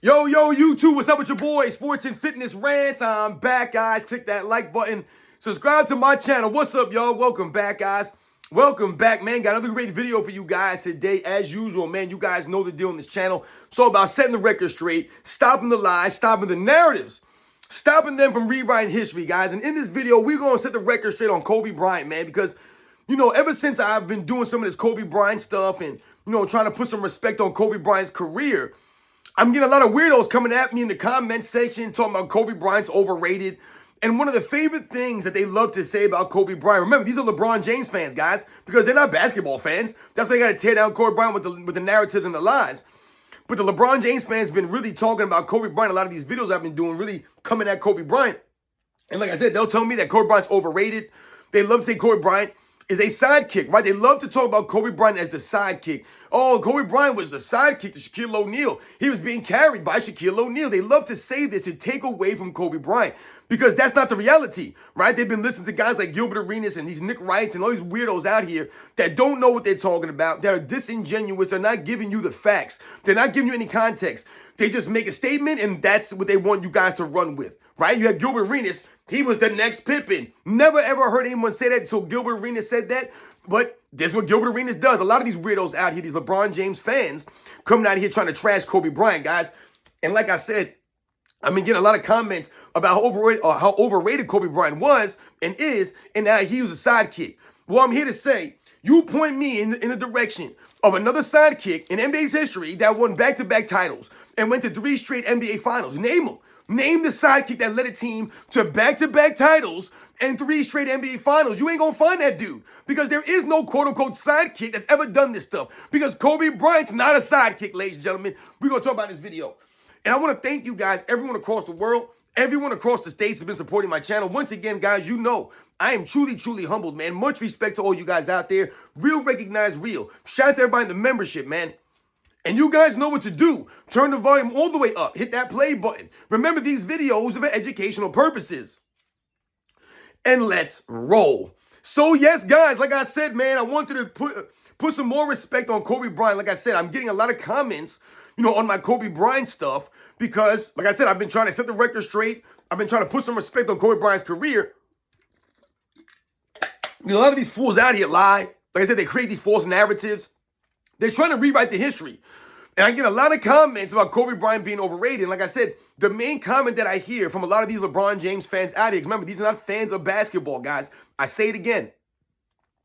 Yo, YouTube, what's up with your boy? Sports and Fitness Rants. I'm back, guys. Click that like button. Subscribe to my channel. What's up, y'all? Welcome back, guys. Welcome back, man. Got another great video for you guys today. As usual, man, you guys know the deal on this channel. It's all about setting the record straight, stopping the lies, stopping the narratives, stopping them from rewriting history, guys. And in this video, we're going to set the record straight on Kobe Bryant, man, because, you know, ever since I've been doing some of this Kobe Bryant stuff and, you know, trying to put some respect on Kobe Bryant's career, I'm getting a lot of weirdos coming at me in the comment section talking about Kobe Bryant's overrated. And one of the favorite things that they love to say about Kobe Bryant, remember, these are LeBron James fans, guys, because they're not basketball fans. That's why they got to tear down Kobe Bryant with the narratives and the lies. But the LeBron James fans been really talking about Kobe Bryant. A lot of these videos I've been doing really coming at Kobe Bryant. And like I said, they'll tell me that Kobe Bryant's overrated. They love to say Kobe Bryant is a sidekick, right? They love to talk about Kobe Bryant as the sidekick. Oh, Kobe Bryant was the sidekick to Shaquille O'Neal. He was being carried by Shaquille O'Neal. They love to say this to take away from Kobe Bryant because that's not the reality, right? They've been listening to guys like Gilbert Arenas and these Nick Wrights and all these weirdos out here that don't know what they're talking about. They're disingenuous. They're not giving you the facts. They're not giving you any context. They just make a statement and that's what they want you guys to run with, right? You have Gilbert Arenas. He was the next Pippen. Never ever heard anyone say that until Gilbert Arenas said that. But guess what Gilbert Arenas does? A lot of these weirdos out here, these LeBron James fans, coming out here trying to trash Kobe Bryant, guys. And like I said, I've been getting a lot of comments about how overrated Kobe Bryant was and is, and that he was a sidekick. Well, I'm here to say, you point me in the direction of another sidekick in NBA's history that won back-to-back titles and went to 3 straight NBA finals. Name them. Name the sidekick that led a team to back-to-back titles and 3 straight NBA finals. You ain't gonna find that dude because there is no quote-unquote sidekick that's ever done this stuff because Kobe Bryant's not a sidekick, ladies and gentlemen. We're gonna talk about this video. And I wanna thank you guys, everyone across the world, everyone across the states has been supporting my channel. Once again, guys, you know, I am truly, truly humbled, man. Much respect to all you guys out there. Real recognize real. Shout out to everybody in the membership, man. And you guys know what to do. Turn the volume all the way up. Hit that play button. Remember, these videos are for educational purposes. And let's roll. So, yes, guys, like I said, man, I wanted to put some more respect on Kobe Bryant. Like I said, I'm getting a lot of comments, you know, on my Kobe Bryant stuff because, like I said, I've been trying to set the record straight. I've been trying to put some respect on Kobe Bryant's career. You know, a lot of these fools out here lie. Like I said, they create these false narratives. They're trying to rewrite the history. And I get a lot of comments about Kobe Bryant being overrated. And like I said, the main comment that I hear from a lot of these LeBron James fans out here, remember, these are not fans of basketball, guys. I say it again.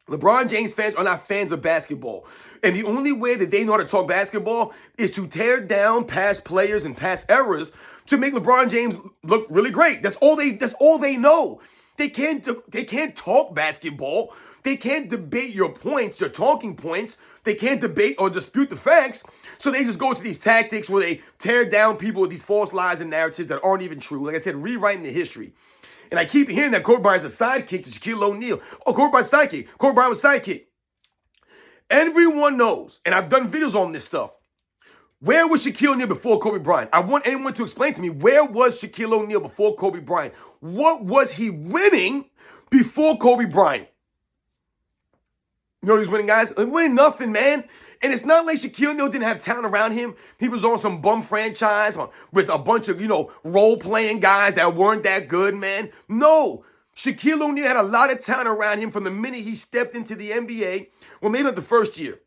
LeBron James fans are not fans of basketball. And the only way that they know how to talk basketball is to tear down past players and past eras to make LeBron James look really great. That's all they know. They can't talk basketball. They can't debate your points, your talking points. They can't debate or dispute the facts. So they just go to these tactics where they tear down people with these false lies and narratives that aren't even true. Like I said, rewriting the history. And I keep hearing that Kobe Bryant's a sidekick to Shaquille O'Neal. Oh, Kobe Bryant's sidekick. Kobe Bryant was sidekick. Everyone knows, and I've done videos on this stuff. Where was Shaquille O'Neal before Kobe Bryant? I want anyone to explain to me, where was Shaquille O'Neal before Kobe Bryant? What was he winning before Kobe Bryant? You know what he was winning, guys? He was winning nothing, man. And it's not like Shaquille O'Neal didn't have talent around him. He was on some bum franchise with a bunch of, you know, role-playing guys that weren't that good, man. No. Shaquille O'Neal had a lot of talent around him from the minute he stepped into the NBA. Well, maybe not the first year.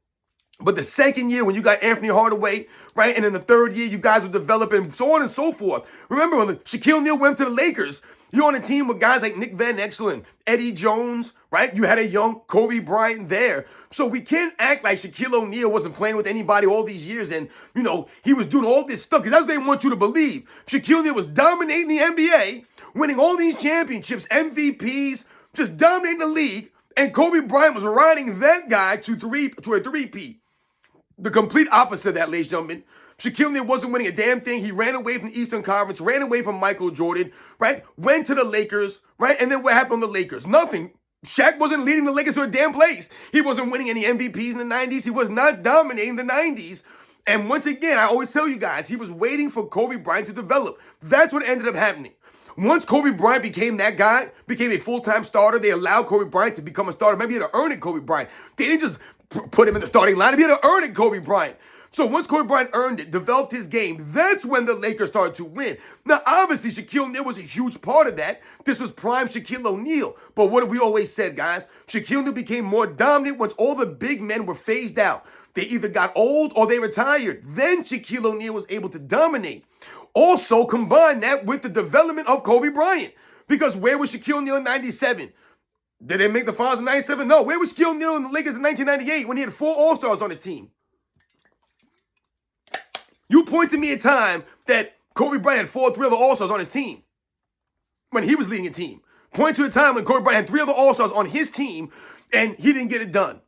But the second year when you got Anthony Hardaway, right? And in the third year, you guys were developing, so on and so forth. Remember when Shaquille O'Neal went to the Lakers, you're on a team with guys like Nick Van Exel and Eddie Jones, right? You had a young Kobe Bryant there. So we can't act like Shaquille O'Neal wasn't playing with anybody all these years and, you know, he was doing all this stuff because that's what they want you to believe. Shaquille O'Neal was dominating the NBA, winning all these championships, MVPs, just dominating the league. And Kobe Bryant was riding that guy to a three-peat. The complete opposite of that, ladies and gentlemen. Shaquille O'Neal wasn't winning a damn thing. He ran away from the Eastern Conference, ran away from Michael Jordan, right? Went to the Lakers, right? And then what happened on the Lakers? Nothing. Shaq wasn't leading the Lakers to a damn place. He wasn't winning any MVPs in the 90s. He was not dominating the 90s. And once again, I always tell you guys, he was waiting for Kobe Bryant to develop. That's what ended up happening. Once Kobe Bryant became that guy, became a full-time starter, they allowed Kobe Bryant to become a starter. Maybe he had to earn it, Kobe Bryant. They didn't just put him in the starting lineup. He had to earn it, Kobe Bryant. So once Kobe Bryant earned it, developed his game, that's when the Lakers started to win. Now, obviously, Shaquille O'Neal was a huge part of that. This was prime Shaquille O'Neal. But what have we always said, guys? Shaquille O'Neal became more dominant once all the big men were phased out. They either got old or they retired. Then Shaquille O'Neal was able to dominate. Also, combine that with the development of Kobe Bryant. Because where was Shaquille O'Neal in 97? Did they make the finals in 97? No. Where was Shaquille O'Neal in the Lakers in 1998 when he had 4 All-Stars on his team? You point to me a time that Kobe Bryant had 4 3 other All-Stars on his team when he was leading a team. Point to a time when Kobe Bryant had 3 other All-Stars on his team and he didn't get it done.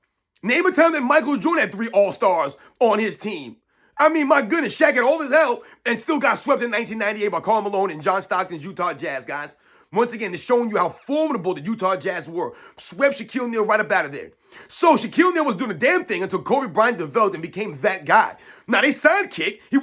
Name a time that Michael Jordan had 3 All-Stars on his team. I mean, my goodness, Shaq had all his help and still got swept in 1998 by Karl Malone and John Stockton's Utah Jazz, guys. Once again, it's showing you how formidable the Utah Jazz were. Swept Shaquille O'Neal right up out of there. So Shaquille O'Neal was doing a damn thing until Kobe Bryant developed and became that guy. Not a sidekick. He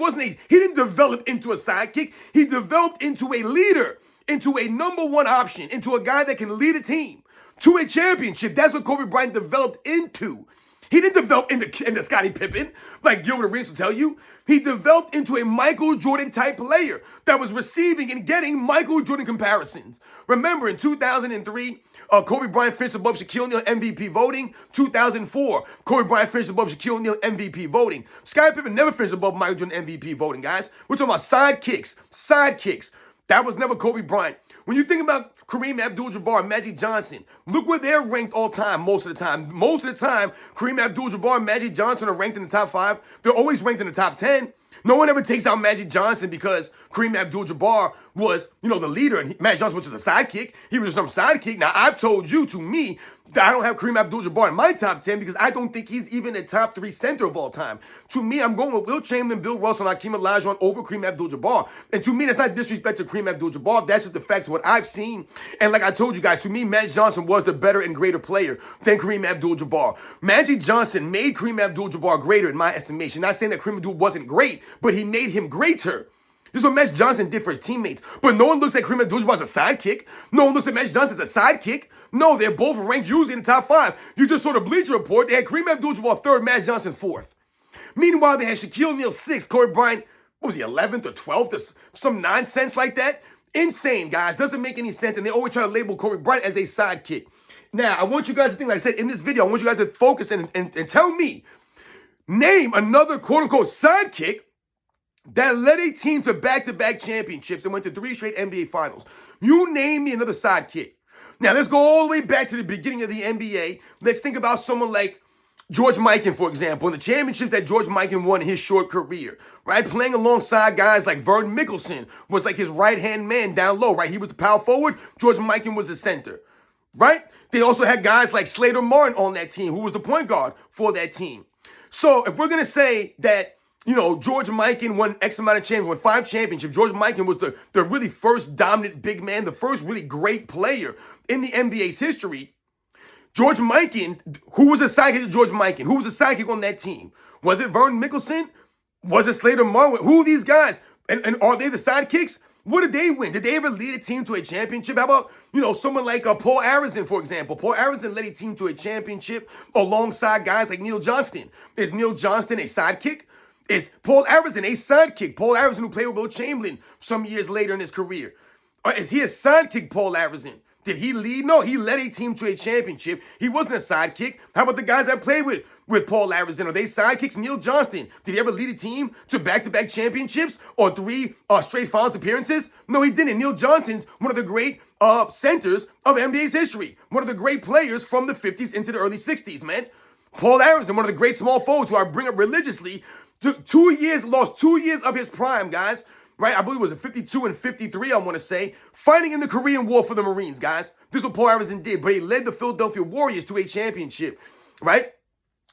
didn't develop into a sidekick. He developed into a leader, into a #1 option, into a guy that can lead a team to a championship. That's what Kobe Bryant developed into. He didn't develop into Scottie Pippen, like Gilbert Arenas will tell you. He developed into a Michael Jordan type player that was receiving and getting Michael Jordan comparisons. Remember, in 2003, Kobe Bryant finished above Shaquille O'Neal MVP voting. 2004, Kobe Bryant finished above Shaquille O'Neal MVP voting. Scottie Pippen never finished above Michael Jordan MVP voting, guys. We're talking about sidekicks. Sidekicks. That was never Kobe Bryant. When you think about Kareem Abdul-Jabbar, Magic Johnson, look where they're ranked all time most of the time. Most of the time, Kareem Abdul-Jabbar and Magic Johnson are ranked in the top 5. They're always ranked in the top 10. No one ever takes out Magic Johnson because Kareem Abdul-Jabbar was, the leader, and Magic Johnson was just a sidekick. He was just some sidekick. Now, I've told you, to me, that I don't have Kareem Abdul-Jabbar in my top 10 because I don't think he's even a top 3 center of all time. To me, I'm going with Will Chamberlain, Bill Russell, and Hakeem Olajuwon over Kareem Abdul-Jabbar. And to me, that's not disrespect to Kareem Abdul-Jabbar. That's just the facts of what I've seen. And like I told you guys, to me, Magic Johnson was the better and greater player than Kareem Abdul-Jabbar. Magic Johnson made Kareem Abdul-Jabbar greater in my estimation. Not saying that Kareem Abdul wasn't great, but he made him greater. This is what Magic Johnson did for his teammates. But no one looks at Kareem Abdul-Jabbar as a sidekick. No one looks at Magic Johnson as a sidekick. No, they're both ranked usually in the top 5. You just saw the Bleacher Report. They had Kareem Abdul-Jabbar 3rd, Magic Johnson 4th. Meanwhile, they had Shaquille O'Neal 6th, Kobe Bryant, what was he, 11th or 12th or some nonsense like that? Insane, guys. Doesn't make any sense. And they always try to label Kobe Bryant as a sidekick. Now, I want you guys to think, like I said in this video, I want you guys to focus and tell me, name another quote-unquote sidekick that led a team to back-to-back championships and went to 3 straight NBA Finals. You name me another sidekick. Now, let's go all the way back to the beginning of the NBA. Let's think about someone like George Mikan, for example, and the championships that George Mikan won in his short career, right? Playing alongside guys like Vern Mickelson was like his right-hand man down low, right? He was the power forward. George Mikan was the center, right? They also had guys like Slater Martin on that team, who was the point guard for that team. So if we're going to say that, George Mikan won X amount of championships, won 5 championships. George Mikan was the really first dominant big man, the first really great player in the NBA's history. George Mikan, who was a sidekick to George Mikan? Who was a sidekick on that team? Was it Vern Mickelson? Was it Slater Martin? Who are these guys? And are they the sidekicks? What did they win? Did they ever lead a team to a championship? How about, someone like Paul Arizin, for example? Paul Arizin led a team to a championship alongside guys like Neil Johnston. Is Neil Johnston a sidekick? Is Paul Arizin a sidekick? Paul Arizin, who played with Will Chamberlain some years later in his career. Or is he a sidekick, Paul Arizin? Did he lead? No, he led a team to a championship. He wasn't a sidekick. How about the guys that played with Paul Arizin? Are they sidekicks? Neil Johnston, did he ever lead a team to back-to-back championships or 3 straight finals appearances? No, he didn't. Neil Johnston's one of the great centers of NBA's history. One of the great players from the 50s into the early 60s, man. Paul Arizin, one of the great small forwards who I bring up religiously, lost 2 years of his prime, guys. Right? I believe it was 52 and 53, I want to say, fighting in the Korean War for the Marines, guys. This is what Paul Arizin did, but he led the Philadelphia Warriors to a championship, right?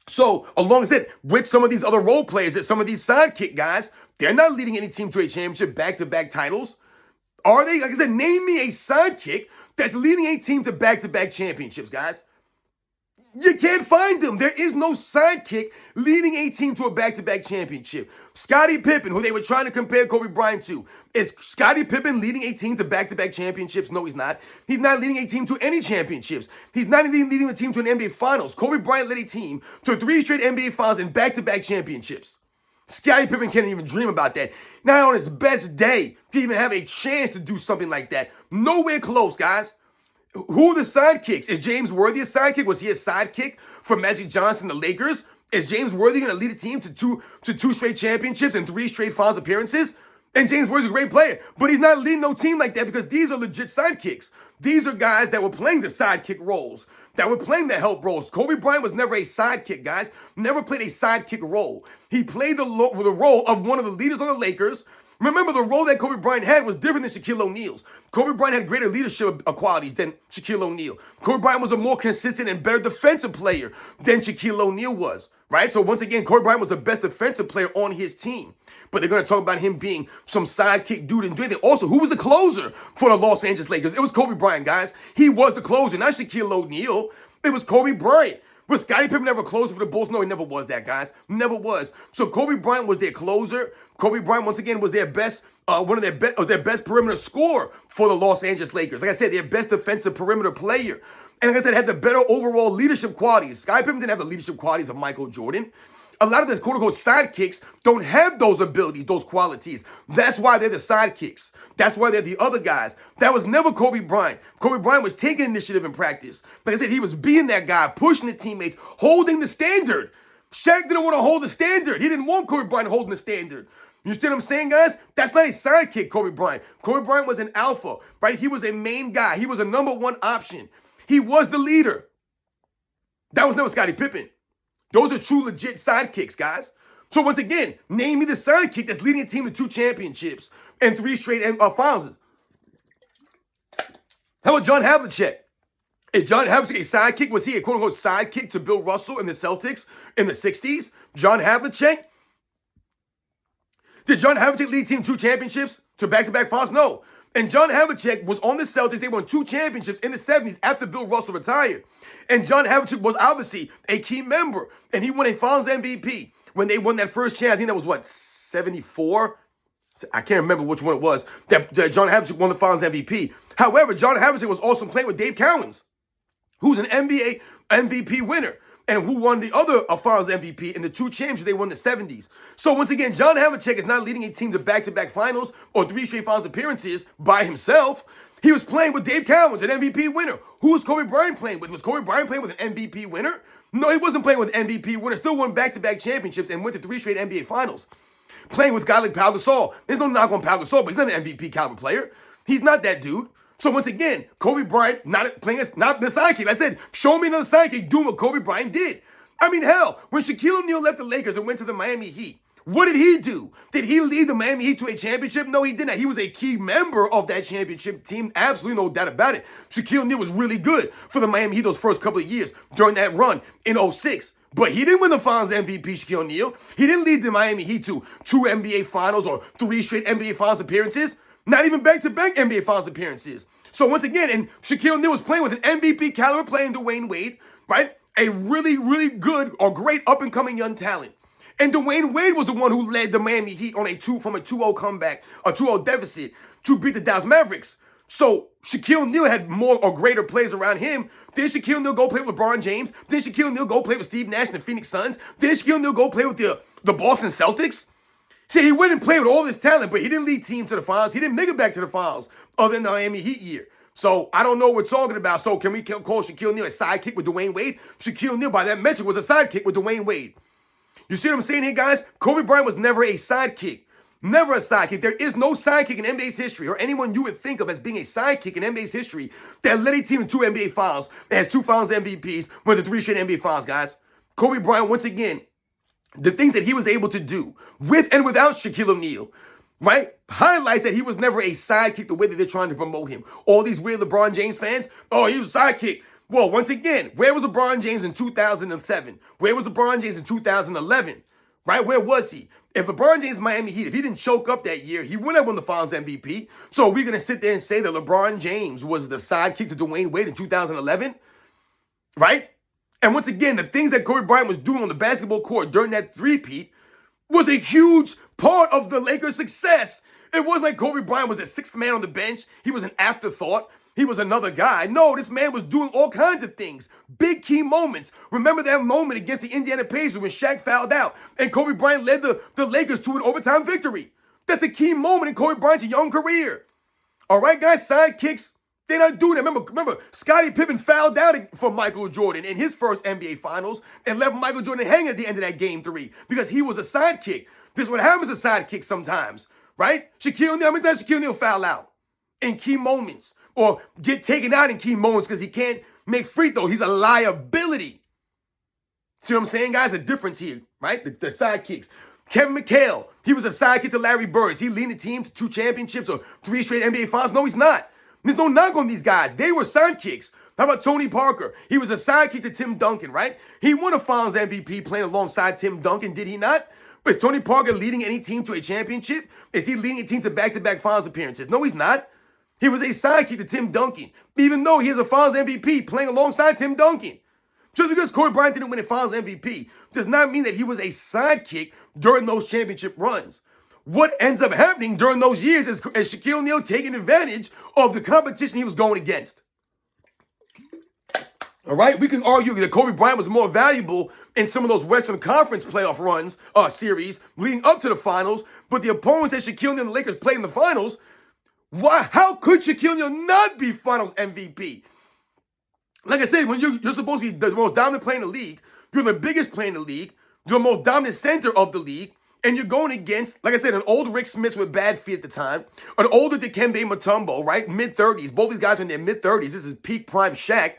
So, alongside with some of these other role players, that some of these sidekick guys, they're not leading any team to a championship, back-to-back titles. Are they? Like I said, name me a sidekick that's leading a team to back-to-back championships, guys. You can't find them. There is no sidekick leading a team to a back-to-back championship. Scottie Pippen, who they were trying to compare Kobe Bryant to. Is Scottie Pippen leading a team to back-to-back championships? No, he's not. He's not leading a team to any championships. He's not even leading a team to an NBA Finals. Kobe Bryant led a team to 3 straight NBA Finals and back-to-back championships. Scottie Pippen can't even dream about that. Not on his best day can even have a chance to do something like that. Nowhere close, guys. Who are the sidekicks? Is James Worthy a sidekick? Was he a sidekick for Magic Johnson, the Lakers? Is James Worthy going to lead a team to two straight championships and 3 straight finals appearances? And James Worthy's a great player, but he's not leading no team like that because these are legit sidekicks. These are guys that were playing the sidekick roles, that were playing the help roles. Kobe Bryant was never a sidekick, guys. Never played a sidekick role. He played the role of one of the leaders on the Lakers. Remember, the role that Kobe Bryant had was different than Shaquille O'Neal's. Kobe Bryant had greater leadership qualities than Shaquille O'Neal. Kobe Bryant was a more consistent and better defensive player than Shaquille O'Neal was, right? So once again, Kobe Bryant was the best defensive player on his team. But they're going to talk about him being some sidekick dude and doing it. Also, who was the closer for the Los Angeles Lakers? It was Kobe Bryant, guys. He was the closer, not Shaquille O'Neal. It was Kobe Bryant. Was Scottie Pippen never a closer for the Bulls? No, he never was that, guys. Never was. So Kobe Bryant was their closer. Kobe Bryant, once again, was their best, was their best perimeter scorer for the Los Angeles Lakers. Like I said, their best defensive perimeter player. And like I said, had the better overall leadership qualities. Scottie Pippen didn't have the leadership qualities of Michael Jordan. A lot of the quote-unquote sidekicks don't have those abilities, those qualities. That's why they're the sidekicks. That's why they're the other guys. That was never Kobe Bryant. Kobe Bryant was taking initiative in practice. Like I said, he was being that guy, pushing the teammates, holding the standard. Shaq didn't want to hold the standard. He didn't want Kobe Bryant holding the standard. You see what I'm saying, guys? That's not a sidekick, Kobe Bryant. Kobe Bryant was an alpha, right? He was a main guy. He was a number one option. He was the leader. That was never Scottie Pippen. Those are true, legit sidekicks, guys. So once again, name me the sidekick that's leading a team to 2 championships and 3 straight finals. How about John Havlicek? Is John Havlicek a sidekick? Was he a quote-unquote sidekick to Bill Russell in the Celtics in the 60s? John Havlicek? Did John Havlicek lead a team to 2 championships, to back-to-back finals? No. And John Havlicek was on the Celtics. They won 2 championships in the 70s after Bill Russell retired. And John Havlicek was obviously a key member. And he won a finals MVP when they won that first chance. I think that was, what, 74? I can't remember which one it was. That John Havlicek won the finals MVP. However, John Havlicek was also playing with Dave Cowens, who's an NBA MVP winner, and who won the other finals MVP in the 2 championships they won in the 70s. So once again, John Havlicek is not leading a team to back-to-back finals or 3 straight finals appearances by himself. He was playing with Dave Cowens, an MVP winner. Who was Kobe Bryant playing with? Was Kobe Bryant playing with an MVP winner? No, he wasn't playing with an MVP winner. Still won back-to-back championships and went to 3 straight NBA finals. Playing with guys like Pau Gasol. There's no knock on Pau Gasol, but he's not an MVP caliber player. He's not that dude. So once again, Kobe Bryant not playing as not the sidekick. I said, show me another sidekick doing what Kobe Bryant did. I mean, hell, when Shaquille O'Neal left the Lakers and went to the Miami Heat, what did he do? Did he lead the Miami Heat to a championship? No, he did not. He was a key member of that championship team. Absolutely no doubt about it. Shaquille O'Neal was really good for the Miami Heat those first couple of years during that run in 06. But he didn't win the finals MVP, Shaquille O'Neal. He didn't lead the Miami Heat to 2 NBA finals or 3 straight NBA finals appearances. Not even back-to-back NBA finals appearances. So once again, and Shaquille O'Neal was playing with an MVP caliber player in Dwayne Wade, right? A really, really good or great up-and-coming young talent. And Dwayne Wade was the one who led the Miami Heat on from a 2-0 comeback, a 2-0 deficit to beat the Dallas Mavericks. So Shaquille O'Neal had more or greater players around him. Didn't Shaquille O'Neal go play with LeBron James? Didn't Shaquille O'Neal go play with Steve Nash and the Phoenix Suns? Didn't Shaquille O'Neal go play with the Boston Celtics? See, he went and played with all this talent, but he didn't lead team to the finals. He didn't make it back to the finals other than the Miami Heat year. So I don't know what we're talking about. So can we call Shaquille O'Neal a sidekick with Dwayne Wade? Shaquille O'Neal, by that metric, was a sidekick with Dwayne Wade. You see what I'm saying here, guys? Kobe Bryant was never a sidekick. Never a sidekick. There is no sidekick in NBA's history or anyone you would think of as being a sidekick in NBA's history that led a team in 2 NBA finals, that has 2 finals MVPs, went to 3 straight NBA finals, guys. Kobe Bryant, once again, the things that he was able to do with and without Shaquille O'Neal, right, highlights that he was never a sidekick the way that they're trying to promote him. All these weird LeBron James fans, oh, he was a sidekick. Well, once again, where was LeBron James in 2007? Where was LeBron James in 2011? Right? Where was he? If LeBron James Miami Heat, if he didn't choke up that year, he wouldn't have won the Finals MVP. So are we going to sit there and say that LeBron James was the sidekick to Dwayne Wade in 2011? Right? And once again, the things that Kobe Bryant was doing on the basketball court during that three-peat was a huge part of the Lakers' success. It wasn't like Kobe Bryant was a 6th man on the bench. He was an afterthought. he was another guy. No, this man was doing all kinds of things. Big key moments. Remember that moment against the Indiana Pacers when Shaq fouled out and Kobe Bryant led the Lakers to an overtime victory. That's a key moment in Kobe Bryant's young career. All right, guys, sidekicks, they're not doing that. Remember, Scottie Pippen fouled out for Michael Jordan in his first NBA Finals and left Michael Jordan hanging at the end of that game 3 because he was a sidekick. This is what happens to sidekicks sometimes, right? Shaquille O'Neal, how many times Shaquille O'Neal foul out in key moments or get taken out in key moments because he can't make free throws? He's a liability. See what I'm saying, guys? A difference here, right? The sidekicks. Kevin McHale, he was a sidekick to Larry Bird. Is he leading the team to 2 championships or 3 straight NBA Finals? No, he's not. There's no knock on these guys. They were sidekicks. How about Tony Parker? He was a sidekick to Tim Duncan, right? He won a Finals MVP playing alongside Tim Duncan, did he not? But is Tony Parker leading any team to a championship? Is he leading a team to back-to-back Finals appearances? No, he's not. He was a sidekick to Tim Duncan, even though he is a Finals MVP playing alongside Tim Duncan. Just because Kobe Bryant didn't win a Finals MVP does not mean that he was a sidekick during those championship runs. What ends up happening during those years is Shaquille O'Neal taking advantage of the competition he was going against. All right, we can argue that Kobe Bryant was more valuable in some of those Western Conference playoff runs, series, leading up to the finals, but the opponents that Shaquille O'Neal and the Lakers played in the finals, how could Shaquille O'Neal not be Finals MVP? Like I said, when you're supposed to be the most dominant player in the league, you're the biggest player in the league, you're the most dominant center of the league, and you're going against, like I said, an old Rick Smith with bad feet at the time, an older Dikembe Mutombo, right? Mid-30s. Both these guys are in their mid-30s. This is peak prime Shaq.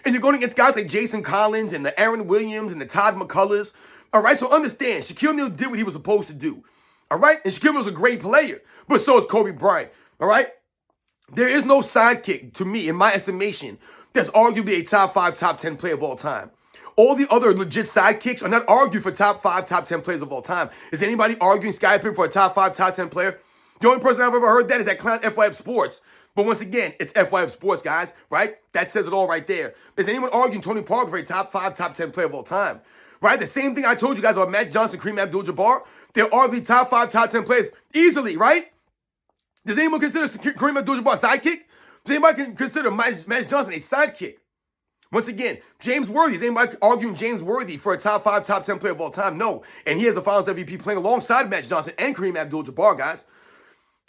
And you're going against guys like Jason Collins and the Aaron Williams and the Todd McCullers. All right, so understand, Shaquille O'Neal did what he was supposed to do. All right? And Shaquille O'Neal was a great player, but so is Kobe Bryant. All right? There is no sidekick, to me, in my estimation, that's arguably a top 5, top 10 player of all time. All the other legit sidekicks are not argued for top 5, top 10 players of all time. Is anybody arguing Scottie Pippen for a top 5, top 10 player? The only person I've ever heard that is that clown FYF Sports. But once again, it's FYF Sports, guys, right? That says it all right there. Is anyone arguing Tony Parker for a top 5, top 10 player of all time? Right? The same thing I told you guys about Magic Johnson, Kareem Abdul-Jabbar. They're arguably top 5, top 10 players easily, right? Does anyone consider Kareem Abdul-Jabbar a sidekick? Does anybody consider Magic Johnson a sidekick? Once again, James Worthy. Is anybody arguing James Worthy for a top 5, top 10 player of all time? No. And he has a Finals MVP playing alongside Magic Johnson and Kareem Abdul-Jabbar, guys.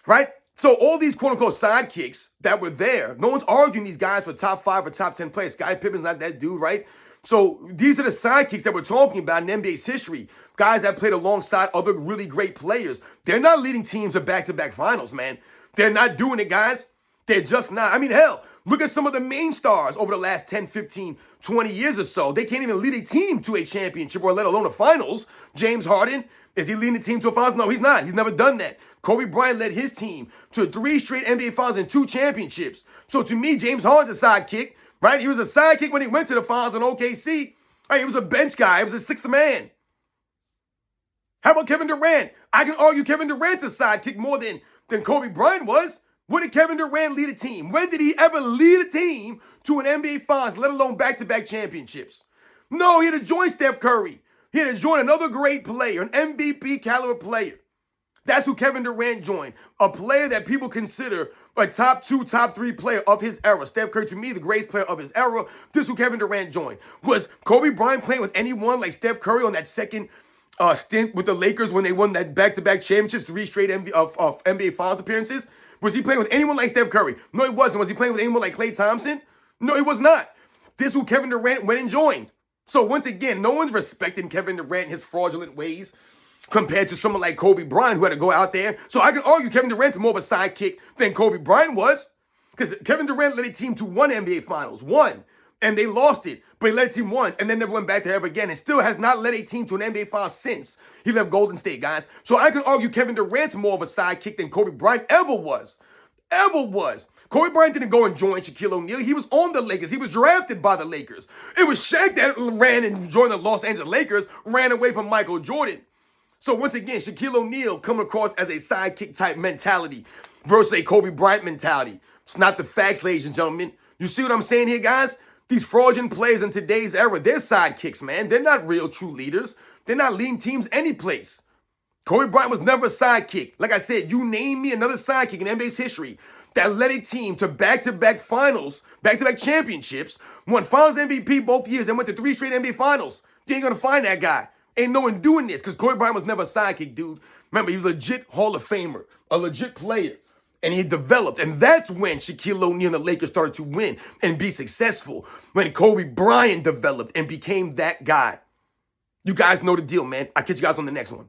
Right? So all these quote-unquote sidekicks that were there, no one's arguing these guys for top 5 or top 10 players. Scottie Pippen's not that dude, right? So these are the sidekicks that we're talking about in NBA's history. Guys that played alongside other really great players. They're not leading teams to back-to-back finals, man. They're not doing it, guys. They're just not. I mean, hell, look at some of the main stars over the last 10, 15, 20 years or so. They can't even lead a team to a championship or let alone a finals. James Harden, is he leading the team to a finals? No, he's not. He's never done that. Kobe Bryant led his team to 3 straight NBA finals and 2 championships. So to me, James Harden's a sidekick, right? He was a sidekick when he went to the finals in OKC. Right? He was a bench guy. He was a sixth man. How about Kevin Durant? I can argue Kevin Durant's a sidekick more than Kobe Bryant was. When did Kevin Durant lead a team? When did he ever lead a team to an NBA Finals, let alone back-to-back championships? No, he had to join Steph Curry. He had to join another great player, an MVP caliber player. That's who Kevin Durant joined, a player that people consider a top 2, top 3 player of his era. Steph Curry, to me, the greatest player of his era. This is who Kevin Durant joined. Was Kobe Bryant playing with anyone like Steph Curry on that second stint with the Lakers when they won that back-to-back championships, 3 straight NBA Finals appearances? Was he playing with anyone like Steph Curry? No, he wasn't. Was he playing with anyone like Klay Thompson? No, he was not. This is who Kevin Durant went and joined. So once again, no one's respecting Kevin Durant and his fraudulent ways compared to someone like Kobe Bryant who had to go out there. So I can argue Kevin Durant's more of a sidekick than Kobe Bryant was, because Kevin Durant led a team to 1 NBA Finals, 1, and they lost it. But he led a team once and then never went back there ever again, and still has not led a team to an NBA Finals since he left Golden State, guys. So I can argue Kevin Durant's more of a sidekick than Kobe Bryant ever was. Ever was. Kobe Bryant didn't go and join Shaquille O'Neal. He was on the Lakers. He was drafted by the Lakers. It was Shaq that ran and joined the Los Angeles Lakers, ran away from Michael Jordan. So once again, Shaquille O'Neal coming across as a sidekick type mentality versus a Kobe Bryant mentality. It's not the facts, ladies and gentlemen. You see what I'm saying here, guys? These fraudulent players in today's era, they're sidekicks, man. They're not real true leaders. They're not leading teams any place. Kobe Bryant was never a sidekick. Like I said, you name me another sidekick in NBA's history that led a team to back-to-back finals, back-to-back championships, won finals MVP both years, and went to 3 straight NBA finals. You ain't gonna find that guy. Ain't no one doing this because Kobe Bryant was never a sidekick, dude. Remember, he was a legit Hall of Famer, a legit player. And he developed. And that's when Shaquille O'Neal and the Lakers started to win and be successful. When Kobe Bryant developed and became that guy. You guys know the deal, man. I'll catch you guys on the next one.